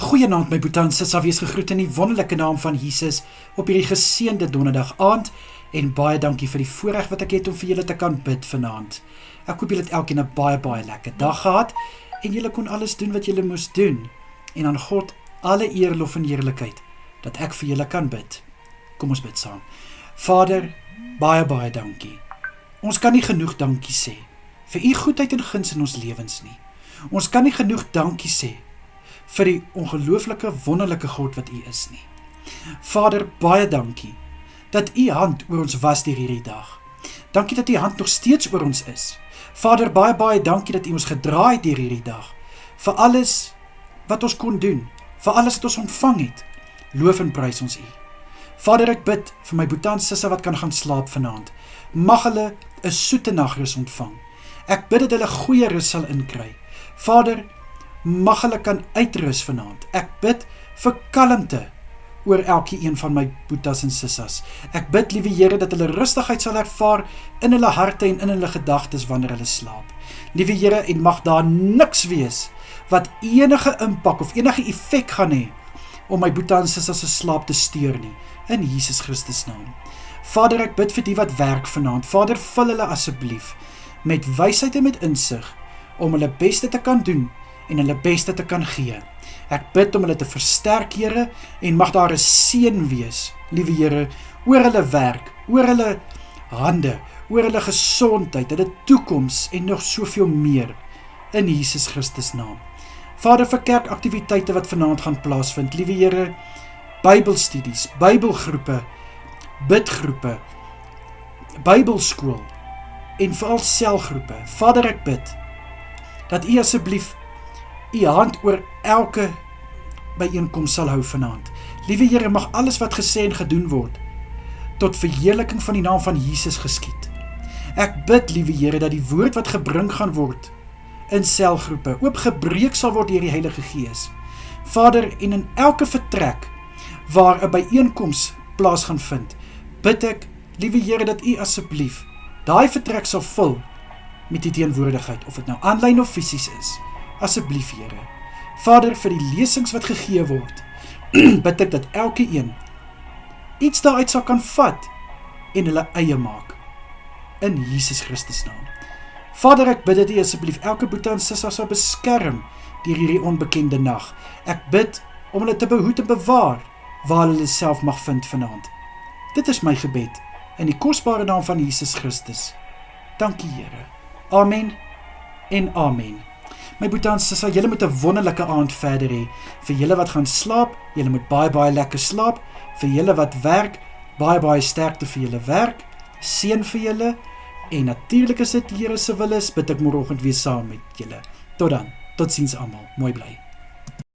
Goeienaand my boetie en sissa, wees gegroet in die wonderlike naam van Jesus op hierdie geseënde donderdag aand en baie dankie vir die voorreg wat ek het om vir julle te kan bid vanaand. Ek hoop julle het elkeen 'n baie lekker dag gehad en julle kon alles doen wat julle moes doen en aan God alle eer, lof en heerlikheid dat ek vir julle kan bid. Kom ons bid saam. Vader, baie dankie. Ons kan nie genoeg dankie sê vir u goedheid en guns in ons lewens nie. Ons kan nie genoeg dankie sê vir die ongelooflike, wonderlike God wat u is nie. Vader, baie dankie dat u hand oor ons was deur hierdie dag. Dankie dat u hand nog steeds oor ons is. Vader, baie dankie dat u ons gedra het deur hierdie dag. Vir alles wat ons kon doen, vir alles wat ons ontvang het, loof en prys ons u. Vader, ek bid vir my boetie en sisse wat kan gaan slaap vanaand. Mag hulle 'n soete nagrus ontvang. Ek bid dat hulle goeie rus sal inkry. Vader, mag hulle kan uitrus vanaand. Ek bid vir kalmte oor elkeen van my boetas en sissas. Ek bid, liewe Here, dat hulle rustigheid sal ervaar in hulle harte en in hulle gedagtes wanneer hulle slaap. Liewe Here, en mag daar niks wees wat enige impak of enige effek gaan hê om my boetas en sissas se slaap te steur nie, in Jesus Christus naam. Vader, ek bid vir die wat werk vanaand. Vader, vul hulle asseblief met wysheid en met insig om hulle beste te kan doen en hulle beste te kan gee. Ek bid om hulle te versterk, Here, en mag daar 'n seën wees, liewe Here, oor hulle werk, oor hulle hande, oor hulle gesondheid, hulle toekoms en nog soveel meer, in Jesus Christus naam. Vader, vir kerkaktiwiteite wat vanaand gaan plaasvind, liewe Here, Bybelstudies, Bybelgroepe, bidgroepe, Bybelskool en veral selgroepe. Vader, ek bid dat u asseblief u hand oor elke byeenkoms sal hou vanaand. Liewe Here, mag alles wat gesê en gedoen word tot verheerliking van die naam van Jesus geskied. Ek bid, liewe Here, dat die woord wat gebring gaan word in selgroepe oopgebreek sal word deur die Heilige Gees. Vader, en in elke vertrek waar 'n byeenkoms plaas gaan vind, bid ek, liewe Here, dat u asseblief daai vertrek sal vul met die teenwoordigheid, of dit nou aanlyn of fisies is. Asseblief, Here. Vader, vir die lesings wat gegee word, bid ek dat elke een iets daaruit sal kan vat en hulle eie maak. In Jesus Christus naam. Vader, ek bid dat u asseblief elke boetie en sissa sal beskerm deur hierdie onbekende nag. Ek bid om hulle te behoed en bewaar waar hulle self mag vind vanaand. Dit is my gebed in die kosbare naam van Jesus Christus. Dankie, Here. Amen en amen. My boetie en sissa, julle moet 'n wonderlike aand verder hê. Vir julle wat gaan slaap, julle moet baie lekker slaap. Vir julle wat werk, baie sterkte vir julle werk. Seën vir julle. En natuurlik as dit die Here se wil is, bid ek môreoggend weer saam met julle. Tot dan. Totsiens almal. Mooi bly.